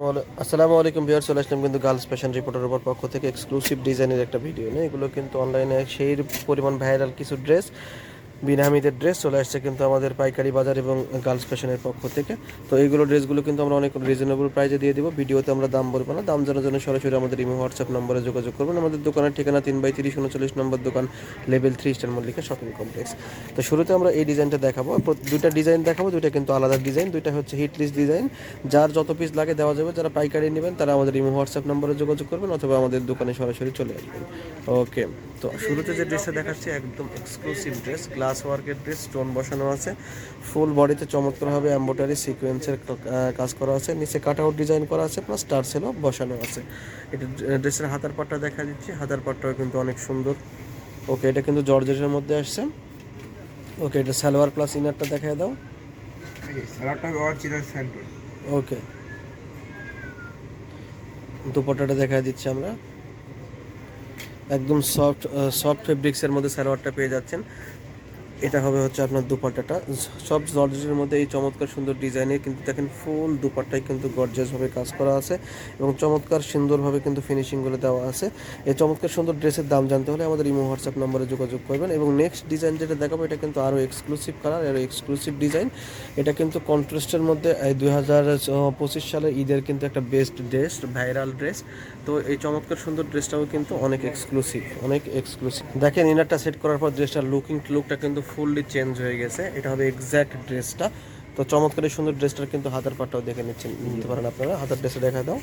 আসসালামু আলাইকুম ভিউয়ার্স, চলে আসলাম কিন্তু গার্লস ফ্যাশন রিপোর্টার উপর পক্ষ থেকে এক্সক্লুসিভ ডিজাইনের একটা ভিডিও নিয়ে। এগুলো কিন্তু অনলাইনে সেই পরিমাণ ভাইরাল কিছু ড্রেস, বিনামিদের ড্রেস চলে আসছে কিন্তু আমাদের পাইকারি বাজার এবং গার্লস ফ্যাশনের পক্ষ থেকে। তো এইগুলো ড্রেসগুলো কিন্তু আমরা অনেক রিজনেবল প্রাইসে দিয়ে দিব। ভিডিওতে আমরা দাম বলবো না, দাম জানার জন্য সরাসরি আমাদের ইমো হোয়াটসঅ্যাপ নম্বরে যোগাযোগ করবেন। আমাদের দোকানের ঠিকানা 3/30 39 নম্বর দোকান, level 3 star Mallika shopping complex. তো শুরুতে আমরা এই ডিজাইনটা দেখাবো, দুইটা ডিজাইন দেখাবো, দুইটা কিন্তু আলাদা ডিজাইন। দুইটা হচ্ছে হিট লিস্ট ডিজাইন, যার যত পিস লাগে দেওয়া যাবে। যারা পাইকারি নেবেন তারা আমাদের ইমো হোয়াটসঅ্যাপ নম্বরে যোগাযোগ করবেন অথবা আমাদের দোকানে সরাসরি চলে আসবেন। ওকে, তো শুরুতে যে ড্রেসটা দেখাচ্ছি একদম এক্সক্লুসিভ ড্রেস, গ্লাস ওয়ার্কের ড্রেস, স্টোন বসানো আছে, ফুল বডিতে চমৎকারভাবে এমব্রয়ডারি সিকোয়েন্সের কাজ করা আছে, নিচে কাট আউট ডিজাইন করা আছে, প্লাস স্টার সেলও বসানো আছে। এটা ড্রেসের হাতার পাটটা দেখা দিচ্ছি, হাতার পাটটাও কিন্তু অনেক সুন্দর। ওকে, এটা কিন্তু জর্জেটের মধ্যে আসছে। ওকে, এটা সালোয়ার প্লাস ইনারটা দেখায় দাও। ওকে, দুপাট্টাটা দেখা দিচ্ছি আমরা, একদম সফট সফট ফেব্রিক্সের মধ্যে সালোয়ারটা পেয়ে যাচ্ছেন। এটা হবে হচ্ছে আপনার দুপাট্টাটা, সব জর্জেটের মধ্যে এই চমৎকার সুন্দর ডিজাইনের কিন্তু দেখেন ফুল দুপাট্টায় কিন্তু গর্জিয়াসভাবে কাজ করা আছে এবং চমৎকার সুন্দরভাবে কিন্তু ফিনিশিংগুলো দেওয়া আছে। এই চমৎকার সুন্দর ড্রেসের দাম জানতে হলে আমাদের ইমো হোয়াটসঅ্যাপ নম্বরে যোগাযোগ করবেন। এবং নেক্সট ডিজাইন যেটা দেখাবো এটা কিন্তু আরও এক্সক্লুসিভ কালার, আরও এক্সক্লুসিভ ডিজাইন। এটা কিন্তু কন্ট্রাস্টের মধ্যে এই 2025 সালের ঈদের কিন্তু একটা বেস্ট ড্রেস, ভাইরাল ড্রেস। তো এই চমৎকার সুন্দর ড্রেসটাও কিন্তু অনেক এক্সক্লুসিভ, অনেক এক্সক্লুসিভ। দেখেন ইনারটা সেট করার পর ড্রেসটার লুকটা কিন্তু ফুললি চেঞ্জ হয়ে গেছে। এটা হবে এক্স্যাক্ট ড্রেসটা। তো চমৎকার এই সুন্দর ড্রেসটার কিন্তু হাতার পাটটাও দেখে নিতে পারেন আপনারা। হাতার ড্রেসটা দেখা দাও।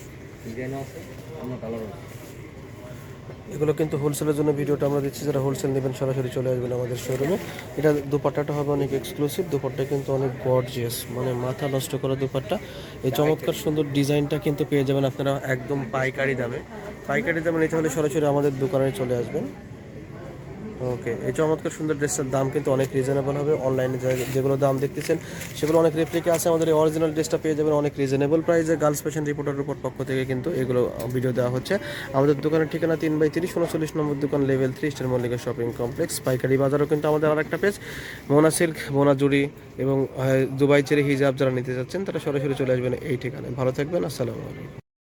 এগুলো কিন্তু হোলসেলের জন্য ভিডিওটা আমরা দিচ্ছি, যারা হোলসেল নেবেন সরাসরি চলে আসবেন আমাদের শোরুমে। এটা দুপাট্টাটা হবে অনেক এক্সক্লুসিভ, দুপাট্টা কিন্তু অনেক গর্জিয়াস, মানে মাথা নষ্ট করা দুপাট্টা। এই চমৎকার সুন্দর ডিজাইনটা কিন্তু পেয়ে যাবেন আপনারা একদম পাইকারি দামে। পাইকারি দামে নিতে হলে সরাসরি আমাদের দোকানে চলে আসবেন। ওকে, এই চমৎকার সুন্দর ড্রেসটার দাম কিন্তু অনেক রিজনেবল হবে। অনলাইনে যেগুলো দাম দেখতেছেন সেগুলো অনেক রেপ্লিকা আছে, আমাদের এই অরিজিনাল ড্রেসটা পেয়ে যাবেন অনেক রিজনেবল প্রাইসে। গার্লস ফ্যাশন রিপোর্টার উপর পক্ষ থেকে কিন্তু এগুলো ভিডিও দেওয়া হচ্ছে। আমাদের দোকানের ঠিকানা 3/30 39 নম্বর দোকান, level 3 star Mallika shopping complex. পাইকারি বাজারও কিন্তু আমাদের আরেকটা পেজ, মোনা সিল্ক, মোনা জুড়ি এবং দুবাই চেরি হিজাব যারা নিতে চাচ্ছেন তারা সরাসরি চলে আসবেন এই ঠিকানায়। ভালো থাকবেন, আসসালামু আলাইকুম।